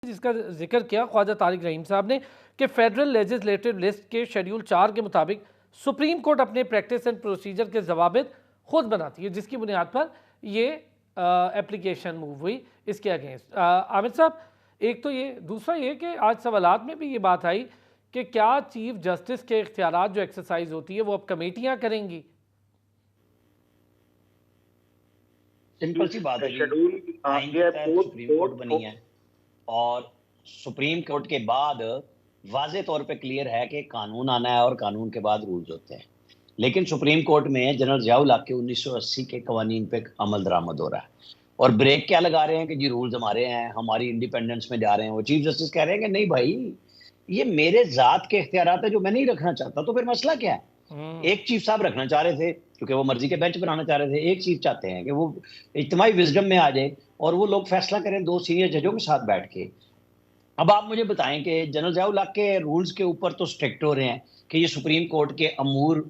जिसका जिक्र किया ख्वाजा तारिक रहीम साहब ने कि फेडरल लेजिस्लेटिव लिस्ट के शेड्यूल 4 के मुताबिक सुप्रीम कोर्ट अपने प्रैक्टिस एंड प्रोसीजर के जवाबित खुद बनाती है, जिसकी बुनियाद पर ये एप्लीकेशन मूव हुई इसके अगेंस्ट। आमिर साहब, एक तो ये, दूसरा ये कि आज सवालात में भी ये बात आई कि क्या चीफ जस्टिस के इख्तियारात जो एक्सरसाइज होती है वो अब कमेटियां करेंगी? सिंपल सी बात है, शेड्यूल आइन के तहत सुप्रीम कोर्ट बनी है और सुप्रीम कोर्ट के बाद वाज़े तौर पे क्लियर है कि कानून आना है और कानून के बाद रूल्स होते हैं। लेकिन सुप्रीम कोर्ट में जनरल ज़ियाउल हक के 1980 के कवानीन पे अमल दरामद हो रहा है और ब्रेक क्या लगा रहे हैं कि जी रूल्स हमारे हैं, हमारी इंडिपेंडेंस में जा रहे हैं। वो चीफ जस्टिस कह रहे हैं कि नहीं भाई, ये मेरे जात के इख्तियारात है जो मैं नहीं रखना चाहता, तो फिर मसला क्या है? एक चीफ साहब रखना चाह रहे थे क्योंकि वो मर्जी के बेंच बनाना चाह रहे थे, एक चीफ चाहते हैं कि वो इज्तिमाई विजडम में आ जाए और वो लोग फैसला करें दो सीनियर जजों के साथ बैठ के। अब आप मुझे बताएं कि जनरल ज़ियाउल हक के रूल्स के ऊपर तो स्ट्रिक्ट हो रहे हैं कि ये सुप्रीम कोर्ट के अमूर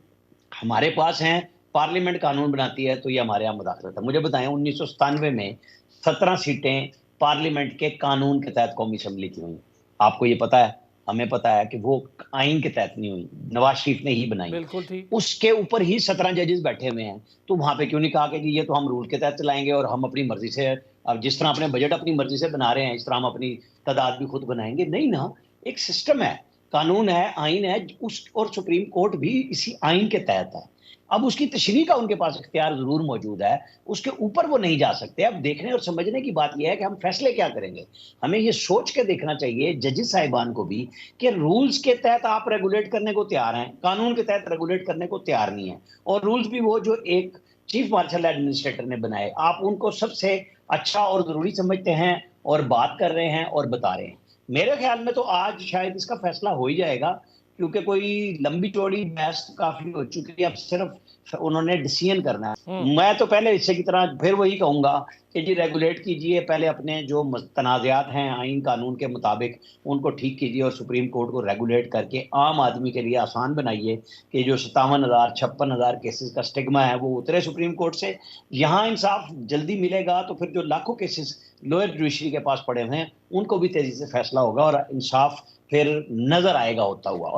हमारे पास हैं, पार्लियामेंट कानून बनाती है तो ये हमारे यहाँ मुदाखलत है। मुझे बताएं 1997 में 17 सीटें पार्लियामेंट के कानून के तहत कौमी असम्बली की हुई। आपको ये पता है, हमें पता है कि वो आइन के तहत नहीं हुई, नवाज शरीफ ने ही बनाई। बिल्कुल ठीक। उसके ऊपर ही 17 जजेस बैठे हुए हैं, तो वहां पे क्यों नहीं कहा कि जी ये तो हम रूल के तहत चलाएंगे और हम अपनी मर्जी से, अब जिस तरह अपने बजट अपनी मर्जी से बना रहे हैं इस तरह हम अपनी तादाद भी खुद बनाएंगे? नहीं ना, एक सिस्टम है, कानून है, आइन है, उस और सुप्रीम कोर्ट भी इसी आइन के तहत है। अब उसकी तशरीह का उनके पास इख्तियार जरूर मौजूद है, उसके ऊपर वो नहीं जा सकते। अब देखने और समझने की बात यह है कि हम फैसले क्या करेंगे। हमें ये सोच के देखना चाहिए जजेस साहिबान को भी कि रूल्स के तहत आप रेगुलेट करने को तैयार हैं, कानून के तहत रेगुलेट करने को तैयार नहीं है, और रूल्स भी वो जो एक चीफ मार्शल एडमिनिस्ट्रेटर ने बनाए, आप उनको सबसे अच्छा और जरूरी समझते हैं और बात कर रहे हैं और बता रहे हैं। मेरे ख्याल में तो आज शायद इसका फैसला हो ही जाएगा, क्योंकि कोई लंबी चौड़ी बहस काफी हो चुकी है, अब सिर्फ उन्होंने डिसीजन करना है। मैं तो पहले हिस्से की तरह फिर वही कहूंगा कि जी रेगुलेट कीजिए, पहले अपने जो तनाज़ात हैं आइन कानून के मुताबिक उनको ठीक कीजिए और सुप्रीम कोर्ट को रेगुलेट करके आम आदमी के लिए आसान बनाइए कि जो 57,000 56,000 केसेस का स्टिग्मा है वो उतरे सुप्रीम कोर्ट से। यहाँ इंसाफ जल्दी मिलेगा तो फिर जो लाखों केसेस लोअर जुडिशरी के पास पड़े हुए हैं उनको भी तेजी से फैसला होगा और इंसाफ फिर नजर आएगा होता हुआ।